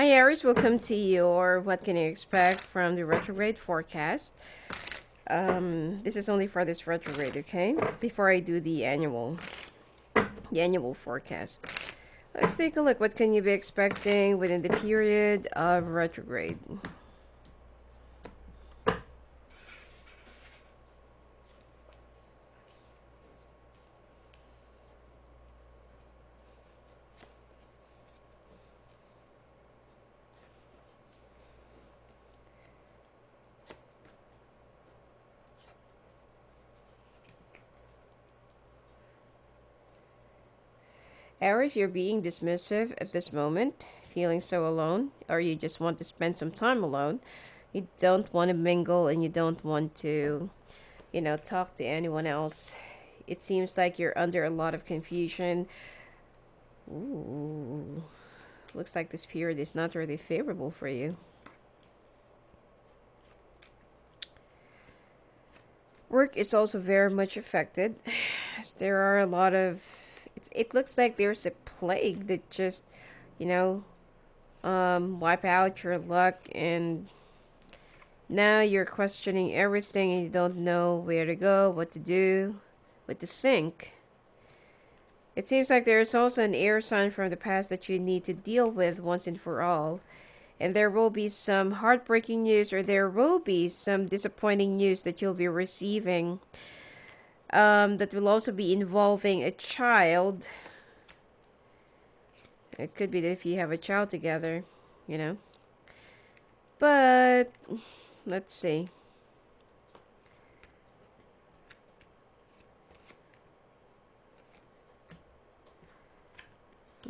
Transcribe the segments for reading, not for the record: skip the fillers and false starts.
Hi Aries, welcome to your What Can You Expect from the Retrograde forecast. This is only for this retrograde, okay? Before I do the annual forecast. Let's take a look. What can you be expecting within the period of retrograde? Aries, you're being dismissive at this moment, feeling so alone, or you just want to spend some time alone. You don't want to mingle and you don't want to, talk to anyone else. It seems like you're under a lot of confusion. Ooh, looks like this period is not really favorable for you. Work is also very much affected, as there are a lot of. It looks like there's a plague that just, you know, wipe out your luck, and now you're questioning everything and you don't know where to go, what to do, what to think. It seems like there's also an air sign from the past that you need to deal with once and for all. And there will be some heartbreaking news, or there will be some disappointing news that you'll be receiving, that will also be involving a child. It could be that if you have a child together, you know. But let's see.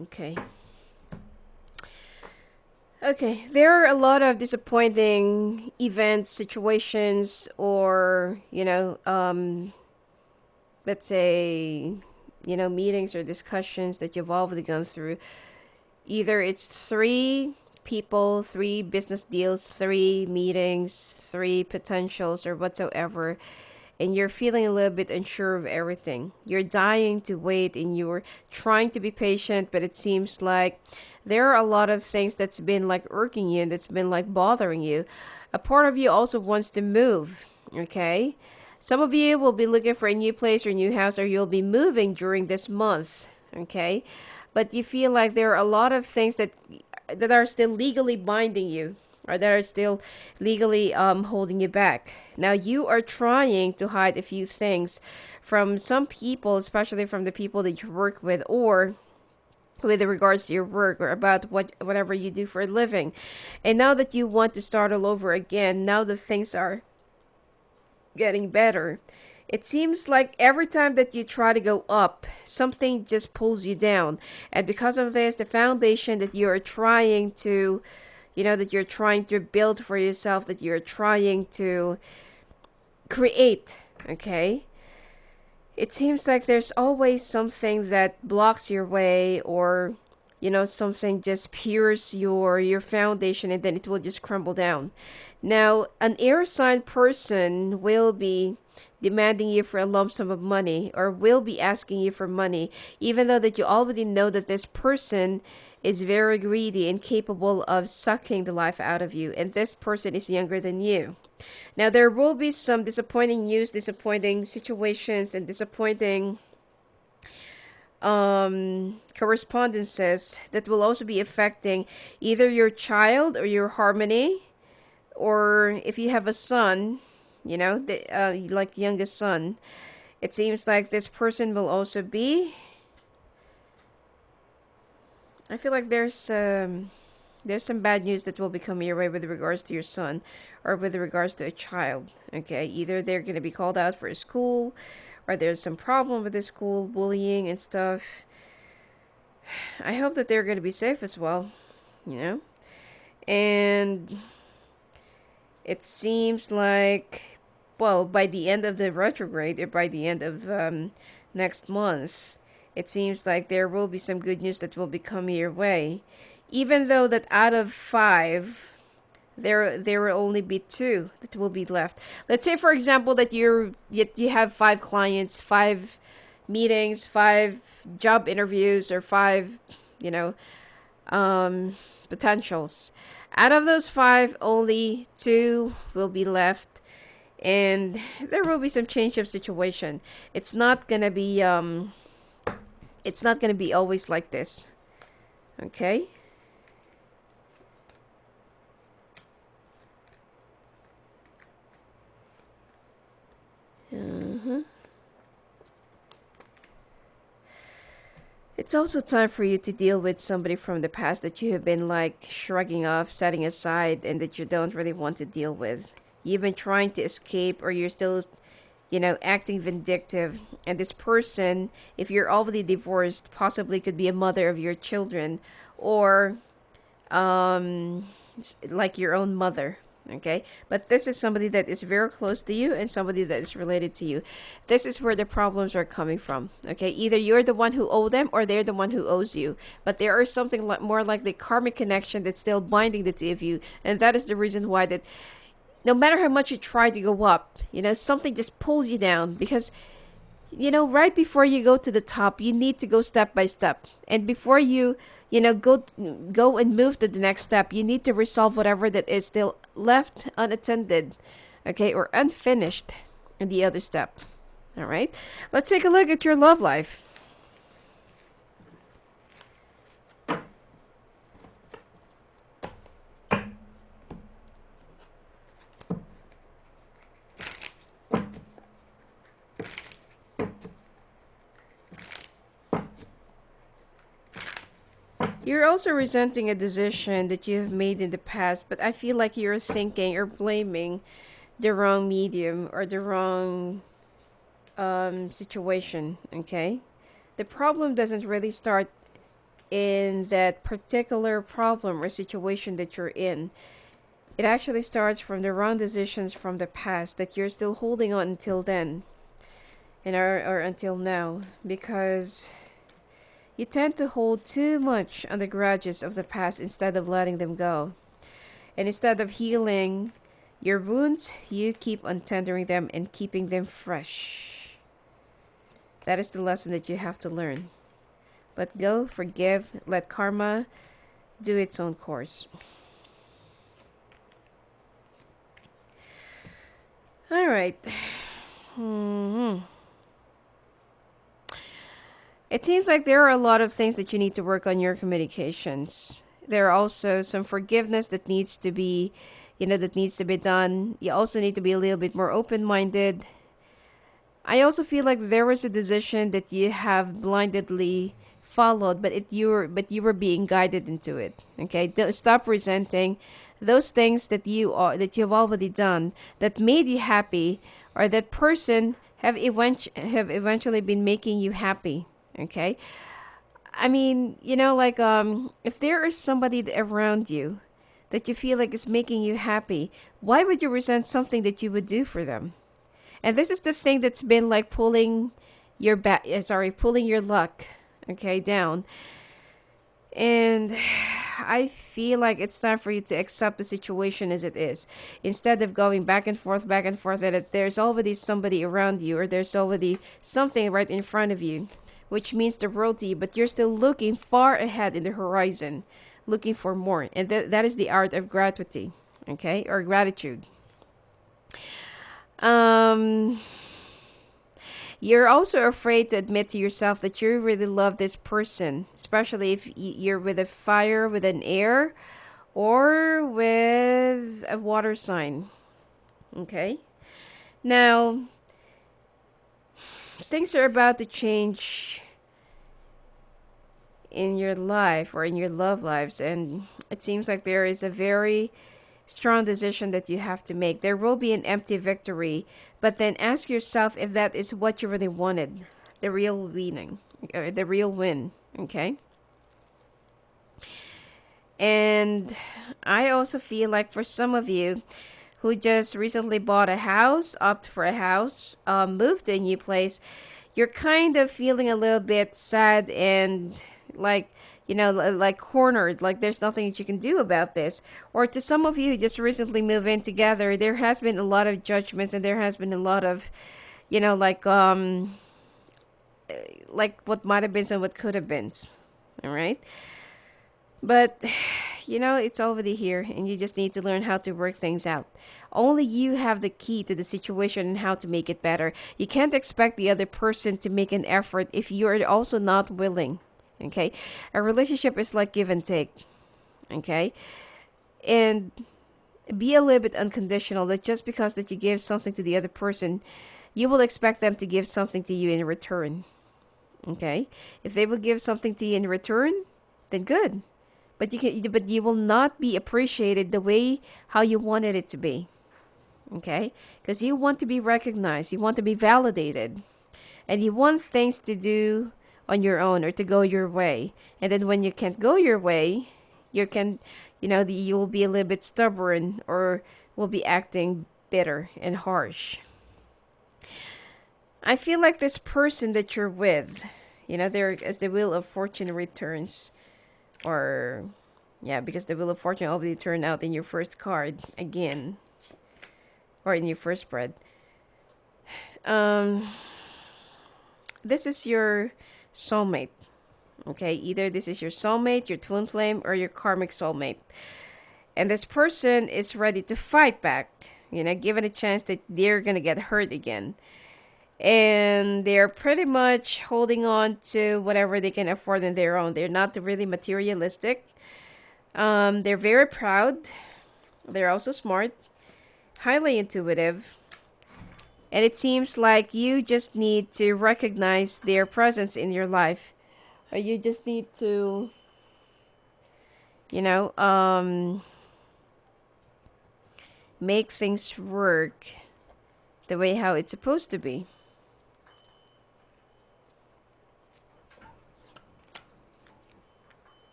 Okay. Okay, there are a lot of disappointing events, situations, or, let's say, meetings or discussions that you've already gone through. Either it's 3 people, 3 business deals, 3 meetings, 3 potentials, or whatsoever, and you're feeling a little bit unsure of everything. You're dying to wait and you're trying to be patient, but it seems like there are a lot of things that's been like irking you and that's been like bothering you. A part of you also wants to move, okay? Some of you will be looking for a new place or new house, or you'll be moving during this month, okay? But you feel like there are a lot of things that are still legally binding you, or that are still legally holding you back. Now you are trying to hide a few things from some people, especially from the people that you work with, or with regards to your work, or about whatever you do for a living. And now that you want to start all over again, now that things are getting better, it seems like every time that you try to go up, something just pulls you down. And because of this, the foundation that you're trying to, that you're trying to build for yourself, that you're trying to create, okay? It seems like there's always something that blocks your way, or something just pierces your foundation, and then it will just crumble down. Now an air sign person will be demanding you for a lump sum of money, or will be asking you for money, even though that you already know that this person is very greedy and capable of sucking the life out of you, and this person is younger than you. Now there will be some disappointing news, disappointing situations, and disappointing correspondences that will also be affecting either your child or your harmony, or if you have a son, like youngest son. It seems like this person will also be. I feel like there's some bad news that will be coming your way with regards to your son, or with regards to a child. Okay, either they're going to be called out for school, or there's some problem with the school, bullying and stuff. I hope that they're going to be safe as well, and it seems like, well, by the end of the retrograde, or by the end of next month, it seems like there will be some good news that will be coming your way. Even though that out of 5, there will only be 2 that will be left. Let's say, for example, that you have 5 clients, 5 meetings, 5 job interviews, or 5, potentials. Out of those 5, only 2 will be left, and there will be some change of situation. It's not gonna be always like this. Okay? It's also time for you to deal with somebody from the past that you have been like shrugging off, setting aside, and that you don't really want to deal with. You've been trying to escape, or you're still, acting vindictive. And this person, if you're already divorced, possibly could be a mother of your children, or like your own mother. Okay, but this is somebody that is very close to you and somebody that is related to you. This is where the problems are coming from. Okay, either you're the one who owe them or they're the one who owes you, but there is something more like the karmic connection that's still binding the two of you, and that is the reason why that no matter how much you try to go up, something just pulls you down, because right before you go to the top, you need to go step by step, and before you go and move to the next step, you need to resolve whatever that is still left unattended, okay, or unfinished in the other step. All right, let's take a look at your love life. You're also resenting a decision that you have made in the past, but I feel like you're thinking or blaming the wrong medium or the wrong situation, okay? The problem doesn't really start in that particular problem or situation that you're in. It actually starts from the wrong decisions from the past that you're still holding on until then, or until now, because you tend to hold too much on the grudges of the past instead of letting them go. And instead of healing your wounds, you keep untendering them and keeping them fresh. That is the lesson that you have to learn. Let go, forgive, let karma do its own course. All right. It seems like there are a lot of things that you need to work on your communications. There are also some forgiveness that needs to be, that needs to be done. You also need to be a little bit more open-minded. I also feel like there was a decision that you have blindly followed, but you were being guided into it. Okay, don't stop resenting those things that you've already done that made you happy, or that person have eventually been making you happy. Okay, I mean, if there is somebody around you that you feel like is making you happy, why would you resent something that you would do for them? And this is the thing that's been like pulling your pulling your luck, okay, down. And I feel like it's time for you to accept the situation as it is, instead of going back and forth, that there's already somebody around you, or there's already something right in front of you, which means the world to you, but you're still looking far ahead in the horizon, looking for more. And that is the art of gratitude, okay, or gratitude. You're also afraid to admit to yourself that you really love this person, especially if you're with a fire, with an air, or with a water sign. Okay? Now, things are about to change in your life or in your love lives, and it seems like there is a very strong decision that you have to make. There will be an empty victory, but then ask yourself if that is what you really wanted, the real winning, or the real win. Okay? And I also feel like for some of you who just recently bought a house, opt for a house, moved to a new place, you're kind of feeling a little bit sad and like, like cornered, like there's nothing that you can do about this. Or to some of you who just recently moved in together, there has been a lot of judgments, and there has been a lot of, like what might have been and what could have been. All right. But, it's already here and you just need to learn how to work things out. Only you have the key to the situation and how to make it better. You can't expect the other person to make an effort if you're also not willing. Okay? A relationship is like give and take. Okay? And be a little bit unconditional, that just because that you give something to the other person, you will expect them to give something to you in return. Okay? If they will give something to you in return, then good. But you will not be appreciated the way how you wanted it to be. Okay? Because you want to be recognized, you want to be validated, and you want things to do on your own or to go your way. And then when you can't go your way, you will be a little bit stubborn or will be acting bitter and harsh. I feel like this person that you're with, there as the wheel of fortune returns, or because the wheel of fortune already turned out in your first card again, or in your first spread. This is your soulmate. Okay, either this is your soulmate, your twin flame, or your karmic soulmate. And this person is ready to fight back, given a chance that they're going to get hurt again. And they're pretty much holding on to whatever they can afford on their own. They're not really materialistic. They're very proud. They're also smart, highly intuitive. And it seems like you just need to recognize their presence in your life. Or you just need to, make things work the way how it's supposed to be.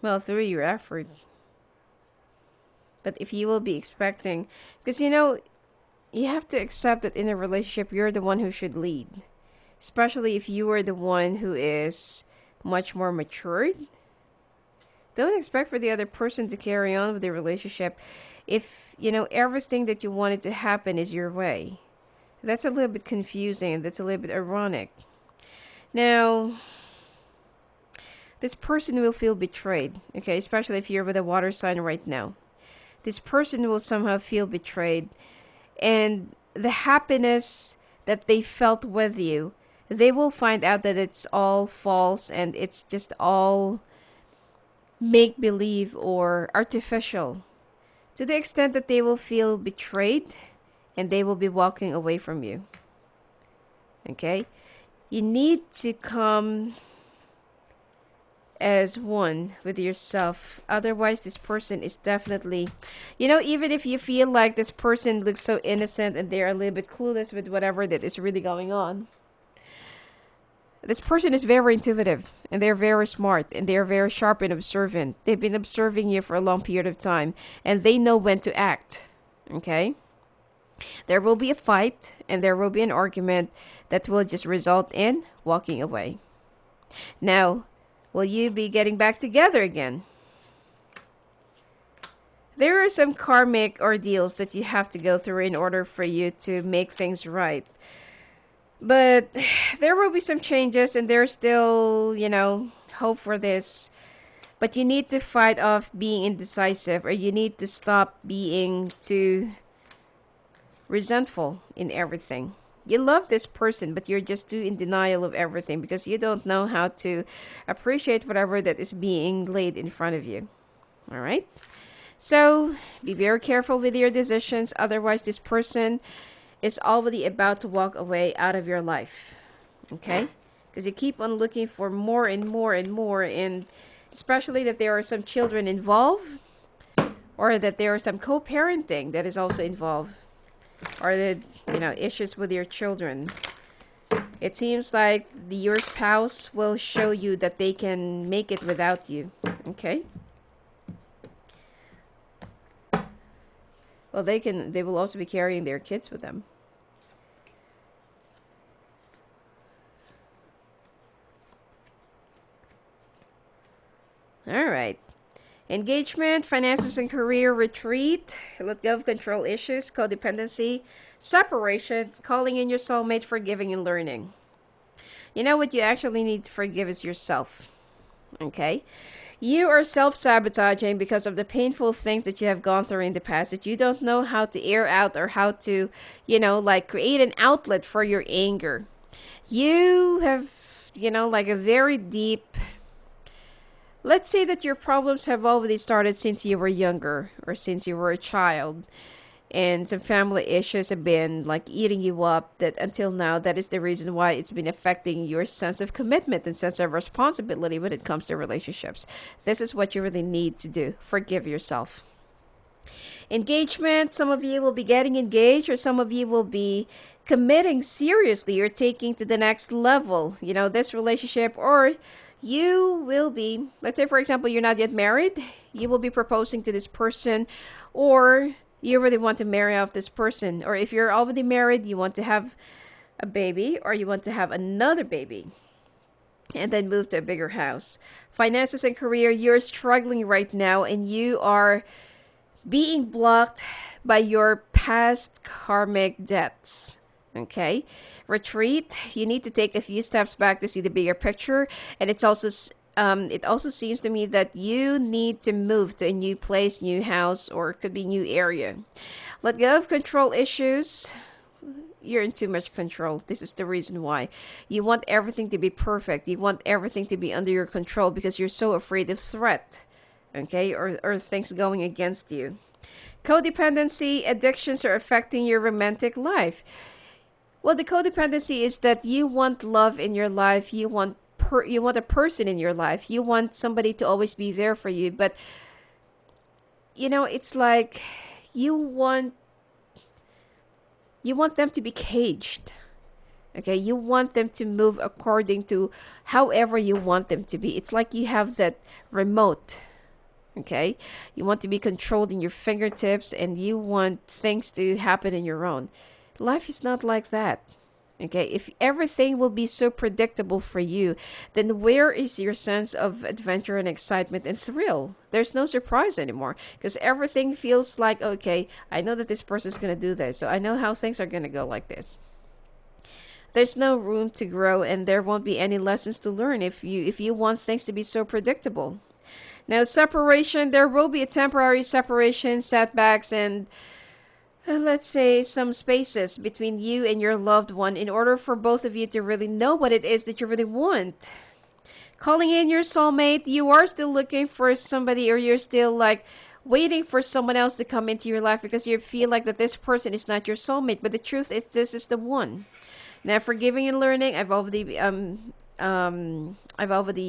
Well, through your effort. But if you will be expecting, because you have to accept that in a relationship, you're the one who should lead. Especially if you are the one who is much more matured. Don't expect for the other person to carry on with the relationship if, everything that you wanted to happen is your way. That's a little bit confusing. That's a little bit ironic. Now, this person will feel betrayed, okay? Especially if you're with a water sign right now. This person will somehow feel betrayed. And the happiness that they felt with you, they will find out that it's all false and it's just all make-believe or artificial. To the extent that they will feel betrayed and they will be walking away from you. Okay? You need to come as one with yourself. Otherwise, this person is definitely, even if you feel like this person looks so innocent and they're a little bit clueless with whatever that is really going on, this person is very intuitive and they're very smart and they're very sharp and observant. They've been observing you for a long period of time and they know when to act. Okay? There will be a fight and there will be an argument that will just result in walking away. Now, will you be getting back together again? There are some karmic ordeals that you have to go through in order for you to make things right. But there will be some changes and there's still, hope for this. But you need to fight off being indecisive, or you need to stop being too resentful in everything. You love this person, but you're just too in denial of everything because you don't know how to appreciate whatever that is being laid in front of you. All right? So, be very careful with your decisions. Otherwise, this person is already about to walk away out of your life. Okay? Because you keep on looking for more and more and more, and especially that there are some children involved, or that there are some co-parenting that is also involved, or the issues with your children. It seems like your spouse will show you that they can make it without you. Okay? Well, they will also be carrying their kids with them. All right. Engagement, finances and career, retreat, let go of control issues, codependency, separation, calling in your soulmate, forgiving and learning. You know what you actually need to forgive is yourself. Okay? You are self-sabotaging because of the painful things that you have gone through in the past that you don't know how to air out or how to, like create an outlet for your anger. You have, like a very deep, let's say that your problems have already started since you were younger or since you were a child, and some family issues have been like eating you up, that until now that is the reason why it's been affecting your sense of commitment and sense of responsibility when it comes to relationships. This is what you really need to do. Forgive yourself. Engagement, some of you will be getting engaged, or some of you will be committing seriously or taking to the next level, this relationship. Or you will be, let's say for example, you're not yet married, you will be proposing to this person, or you really want to marry off this person. Or if you're already married, you want to have a baby, or you want to have another baby and then move to a bigger house. Finances and career, you're struggling right now and you are being blocked by your past karmic debts. Okay? Retreat, you need to take a few steps back to see the bigger picture. And it also seems to me that you need to move to a new place, new house, or it could be new area. Let go of control issues. You're in too much control. This is the reason why. You want everything to be perfect. You want everything to be under your control because you're so afraid of threat. Okay? Or things going against you. Codependency, addictions are affecting your romantic life. Well, the codependency is that you want love in your life. You want a person in your life. You want somebody to always be there for you. But, it's like you want them to be caged. Okay? You want them to move according to however you want them to be. It's like you have that remote. Okay? You want to be controlled in your fingertips and you want things to happen in your own. Life is not like that. Okay, if everything will be so predictable for you, then where is your sense of adventure and excitement and thrill? There's no surprise anymore because everything feels like, okay, I know that this person's going to do this, so I know how things are going to go like this. There's no room to grow and there won't be any lessons to learn if you want things to be so predictable. Now, separation, there will be a temporary separation, setbacks, and let's say some spaces between you and your loved one in order for both of you to really know what it is that you really want. Calling in your soulmate, you are still looking for somebody, or you're still like waiting for someone else to come into your life because you feel like that this person is not your soulmate. But the truth is, this is the one. Now, forgiving and learning, I've already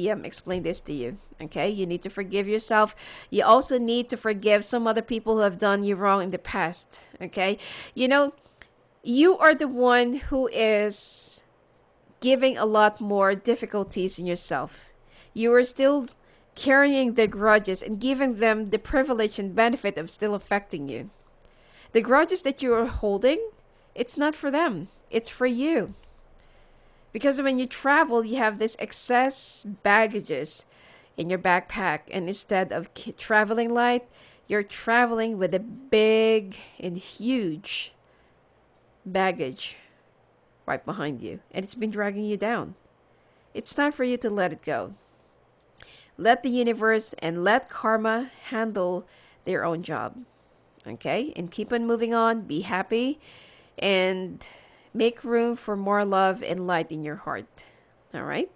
explained this to you. Okay, you need to forgive yourself. You also need to forgive some other people who have done you wrong in the past. Okay, you are the one who is giving a lot more difficulties in yourself. You are still carrying the grudges and giving them the privilege and benefit of still affecting you. The grudges that you are holding, it's not for them. It's for you. Because when you travel, you have this excess baggages in your backpack. And instead of traveling light, you're traveling with a big and huge baggage right behind you. And it's been dragging you down. It's time for you to let it go. Let the universe and let karma handle their own job. Okay? And keep on moving on. Be happy. And make room for more love and light in your heart. All right?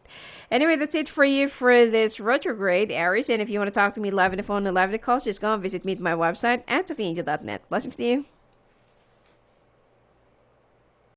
Anyway, that's it for you for this retrograde, Aries. And if you want to talk to me live on the phone and live on the call, just go and visit me at my website at sophiaangel.net. Blessings to you.